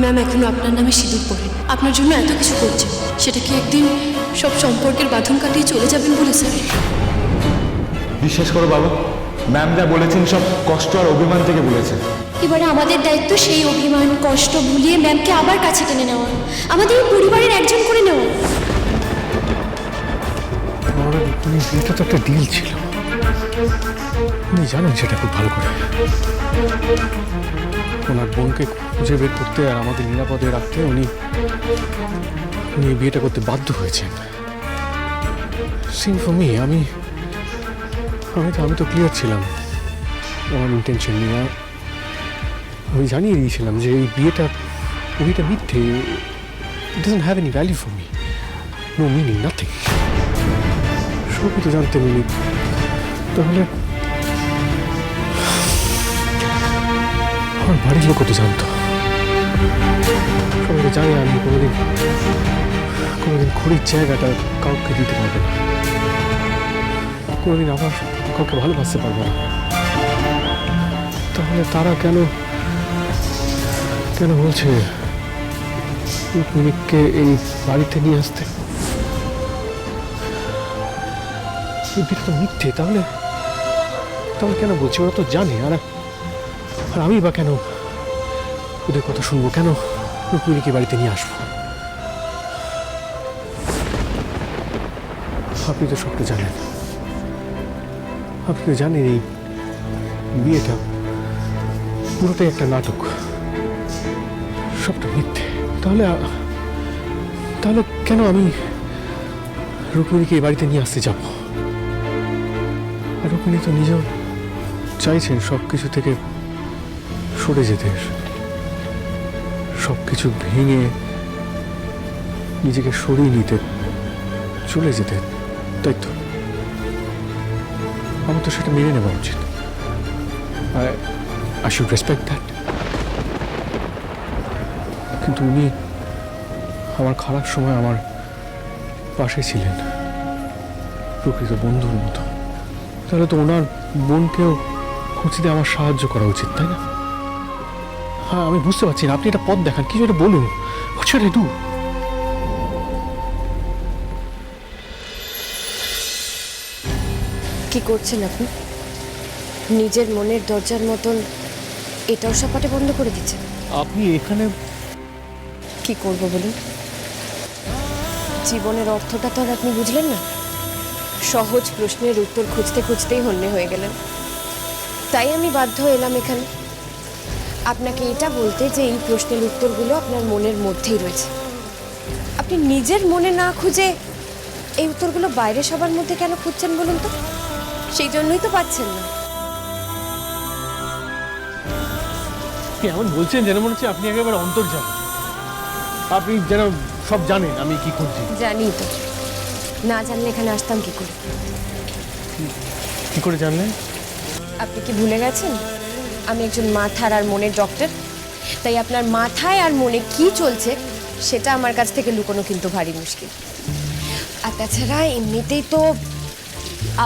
Ma'am এখনো আপনার নামে সিঁদুর পরে আপনার জন্য এত কিছু করছে, সেটা কি একদিন সব সম্পর্কের বাঁধন কাটিয়ে চলে যাবেন বলে স্যার? বিশ্বাস করো বাবু, ম্যাম যা বলেছেন সব কষ্ট আর অভিমান থেকে বলেছেন। এবারে আমাদের দায়িত্ব সেই অভিমান কষ্ট ভুলিয়ে ম্যামকে আবার কাছে টেনে নেওয়া, আমাদের পরিবারের একজন করে নেওয়া। এটা তো একটা ডিল ছিল, উনি জানেন সেটা খুব ভালো করে। ওনার বোনকে খুঁজে বের করতে আর আমাদের নিরাপদে রাখতে উনি বিয়েটা করতে বাধ্য হয়েছেন। সিম ফর মি, আমি তো ক্লিয়ার ছিলাম আমার ইন্টেনশন নিয়ে। আমি জানিয়ে দিয়েছিলাম যে এই বিয়েটা মিথ্যে। It doesn't have any value for me, no meaning, nothing. সবই তো জানতেন উনি, তাহলে আমার বাড়ির লোকও তো জানতো। সবাই তো জানে আমি কোনোদিন খড়ির জায়গাটা কাউকে দিতে পারবো না, কোনোদিন আবার কাউকে ভালোবাসতে পারবো না। তাহলে তারা কেন বলছে রুক্মিণীকে এই বাড়িতে নিয়ে আসতে? বিয়েটা তো মিথ্যে, তাহলে কেন বলছে? ওরা তো জানে। আর আমি বা কেন ওদের কথা শুনবো? কেন রুক্মিণীকে বাড়িতে নিয়ে আসবো? আপনি তো সবটা জানেন, আপনি তো জানেন এই বিয়েটা পুরোটাই একটা নাটক, সবটা মিথ্যে। তাহলে কেন আমি রুক্মিণীকে এই বাড়িতে নিয়ে আসতে যাব? আর রুক্মিণী তো নিজেও চাইছেন সব কিছু থেকে সরে যেতে, সব কিছু ভেঙে নিজেকে সরিয়ে নিতে, চলে যেতে, তাই তো? আমার তো সেটা মেনে নেওয়া উচিত। I should respect that. কিন্তু উনি আমার খারাপ সময় আমার পাশে ছিলেন, প্রকৃত বন্ধুর মতো। তাহলে তো ওনার বোনকেও খুঁজতে আমার সাহায্য করা উচিত, তাই না? হ্যাঁ, আমি বুঝতে পারছি না, আপনি একটা পথ দেখান, কিছু একটা বলুন। What should I do? কি করছেন আপনি? নিজের মনের দরজার মতন এটাও সাপাটে বন্ধ করে দিচ্ছেন। আপনি এখানে কি করব বলুন? জীবনের অর্থটা তো আর আপনি বুঝলেন না। সহজ প্রশ্নের উত্তর খুঁজতে খুঁজতেই হন্যে হয়ে গেলেন। তাই আমি বাধ্য এলাম এখানে আপনাকে এটা বলতে যে এই প্রশ্নের উত্তরগুলো আপনার মনের মধ্যেই রয়েছে। আপনি নিজের মনে না খুঁজে এই উত্তরগুলো বাইরে সবার মধ্যে কেন খুঁজছেন বলুন তো? সেই জন্যই তো পাচ্ছেন না। এমন বলছেন যেন মনে হচ্ছে আপনি একেবারে অন্তর্জামী, আপনি যেন সব জানেন আমি কি করছি। জানি তো, না জানলে এখানে আসতাম কি করে? কি করে জানলেন? আপনি কি ভুলে গেছেন আমি একজন মাথার আর মনের ডক্টর? তাই আপনার মাথায় আর মনে কি চলছে সেটা আমার কাছ থেকে লুকোনো কিন্তু ভারী মুশকিল। আর তাছাড়া এমনিতেই তো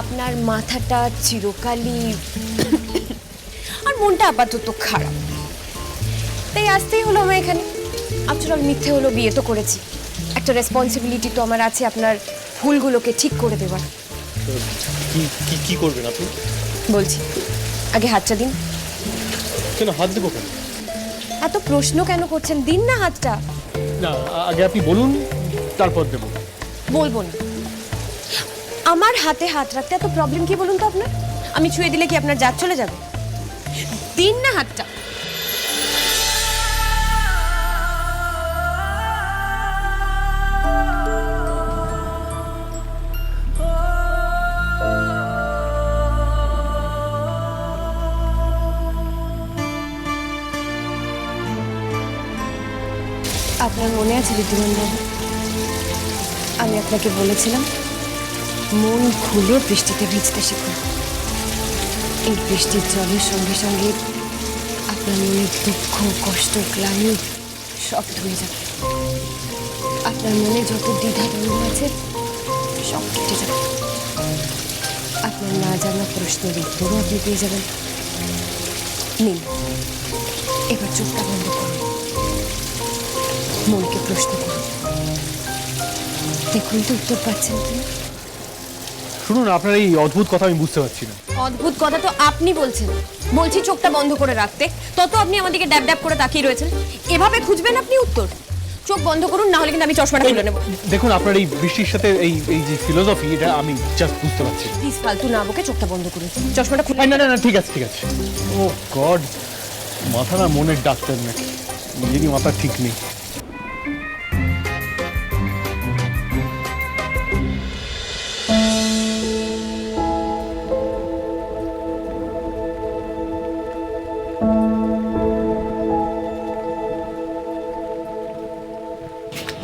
আপনার মাথাটা চিরকালই আর মনটা আপাতত খারাপ, তাই আসতেই হলো আমার এখানে। আফটারঅল মিথ্যে হলো, বিয়ে তো করেছি, একটা রেসপন্সিবিলিটি তো আমার আছে আপনার ভুলগুলোকে ঠিক করে দেওয়ার। কি করবেন আপনি? বলছি, আগে হাতটা দিন। কেন হাত দেবো কেন? এত প্রশ্ন কেন করছেন? দিন না হাতটা। না, আগে আপনি বলুন, তারপর দেবো। বলবো না। আমার হাতে হাত রাখতে এত প্রবলেম কি বলুন তো আপনার? আমি ছুঁয়ে দিলে কি আপনার জাত চলে যাবে? দিন না হাতটা। আপনার মনে আছে বিদ্যমান বাবু, আমি আপনাকে বলেছিলাম মন খুলে বৃষ্টিতে ভিজতে শিখুন। এই বৃষ্টির জলের সঙ্গে সঙ্গে আপনার মনের দুঃখ কষ্ট গ্লানি সব ধুয়ে যাবে। আপনার মনে যত দ্বিধা দ্বন্দ্ব আছে সব কেটে যাবে। আপনার না জানা প্রশ্নের উত্তরও আপনি পেয়ে যাবেন। নিন, এবার চোখটা বন্ধ করুন। মনকে প্রশ্ন করুন, দেখুন তো উত্তর পাচ্ছেন কিনা। শুনুন, আপনার এই অদ্ভুত কথা আমি বুঝতে পারছি না। অদ্ভুত কথা তো আপনি বলছেন। বলছি চোখটা বন্ধ করে রাখতে, তত আপনি আমাদেরকে ড্যাব ড্যাব করে তাকিয়ে রয়েছেন। এভাবে খুঁজবেন আপনি উত্তর? চোখ বন্ধ করুন, না হলে কিন্তু আমি চশমাটা খুলে নেব। দেখুন, আপনার এই বৃষ্টির সাথে এই এই যে ফিলোসফি, এটা আমি জাস্ট বুঝতে পারছি না। প্লিজ ফালতু না বকে চোখটা বন্ধ করুন, চশমাটা খুলে। না না না, ঠিক আছে ঠিক আছে। ও গড, মাথা না মনের ডাক্তার নাকি, নিজেরই মাথা ঠিক নেই।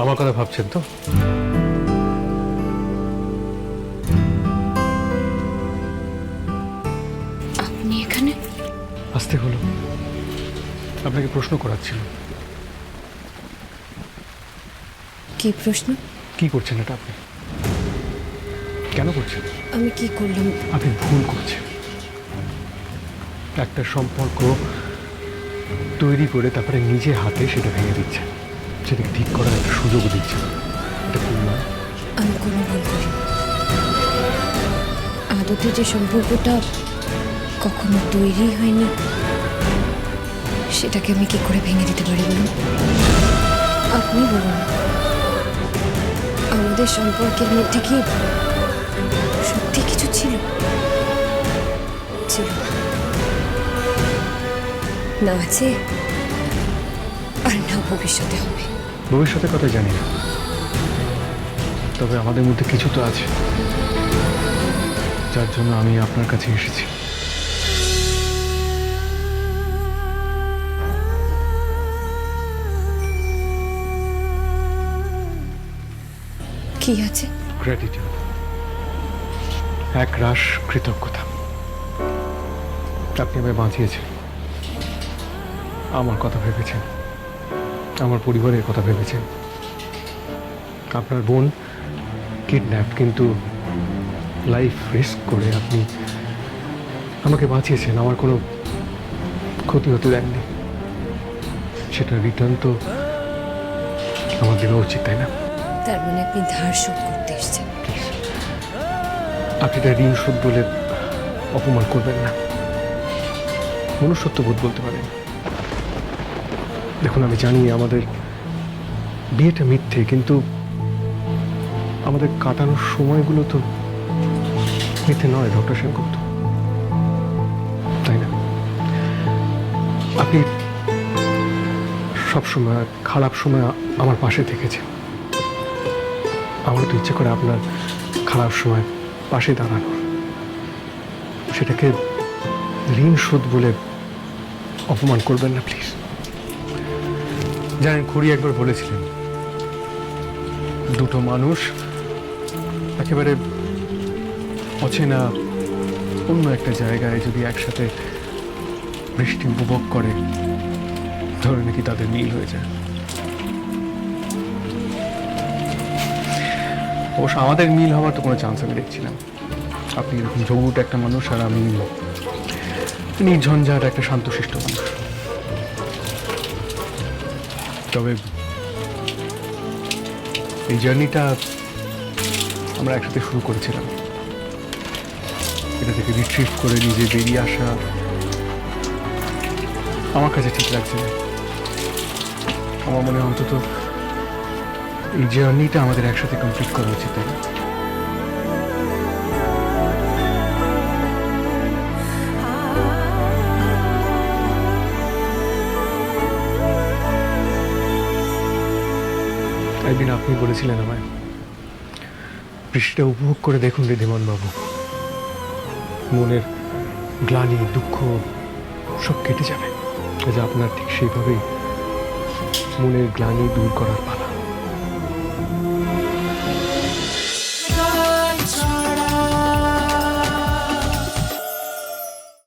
আমার কথা ভাবছেন তো? আপনি এখানে? আসতে হলো, আপনাকে প্রশ্ন করাচ্ছিল। কি প্রশ্ন? কি করছেন এটা আপনি? কেন করছেন? আমি কি করলাম? আপনি ভুল করছেন। একটা সম্পর্ক তৈরি করে তারপরে নিজে হাতে সেটা ভেঙে দিচ্ছেন, সেটাকে ঠিক করার একটা সুযোগও দিচ্ছেন। এটা ভুল নয়। আমি কোনো ভুল করি। আদতে যে সম্পর্কটা কখনো তৈরি হয়নি, সেটাকে আমি কি করে ভেঙে দিতে পারি বলুন? আপনি বলুন, আমাদের সম্পর্কের মধ্যে কি সত্যি কিছু ছিল? ছিল না, আছে আর না ভবিষ্যতে হবে। ভবিষ্যতের কথা জানি না, তবে আমাদের মধ্যে কিছু তো আছে, যার জন্য আমি আপনার কাছে এসেছি। কি আছে? গ্র্যাটিটিউড, এক রাশ কৃতজ্ঞতা। আপনি আমায় বাঁচিয়েছেন, আমার কথা ভেবেছেন, আমার পরিবারের কথা ভেবেছেন। আপনার বোন কিডন্যাপ, কিন্তু লাইফ রিস্ক করে আপনি আমাকে বাঁচিয়েছেন, আমার কোনো ক্ষতি হতে দেননি। সেটা রিটার্ন তো আমার দেওয়া উচিত, তাই না? তার মানে আপনি ধার শোধ করতে এসেছেন? আপনি এটা ঋণ শোধ বলে অপমান করবেন না, মনুষ্যত্ববোধ বলতে পারেন। দেখুন, আমি জানি আমাদের বিয়েটা মিথ্যে, কিন্তু আমাদের কাটানোর সময়গুলো তো মিথ্যে নয় ডক্টর সেনগুপ্ত, তাই না? আপনি সবসময় খারাপ সময় আমার পাশে থেকেছেন। আমার তো ইচ্ছে করে আপনার খারাপ সময় পাশে দাঁড়ানোর। সেটাকে ঋণ শোধ বলে অপমান করবেন না প্লিজ। জানেন, খুড়ি একবার বলেছিলেন, দুটো মানুষ একেবারে অচেনা অন্য একটা জায়গায় যদি একসাথে বৃষ্টি উপভোগ করে, ধরে নাকি তাদের মিল হয়ে যায়। অবশ্য আমাদের মিল হওয়ার তো কোনো চান্স আমি দেখছিলাম। আপনি এরকম ঝৌট একটা মানুষ, আর আমি নির্ঝঞ্ঝাট একটা শান্তশিষ্ট মানুষ। তবে এই জার্নিটা আমরা একসাথে শুরু করেছিলাম, এটা থেকে রিট্রিভ করে নিজে বেরিয়ে আসা আমার কাছে ঠিক লাগছে না। আমার মনে হয় অন্তত এই জার্নিটা আমাদের একসাথে কমপ্লিট করা উচিত, তাই না? একদিন আপনি বলেছিলেন আমায়, বৃষ্টিটা উপভোগ করে দেখুন ঋদ্ধিমান বাবু, মনের গ্লানি দুঃখ সব কেটে যাবে। আপনার ঠিক সেইভাবেই মনের গ্লানি দূর করার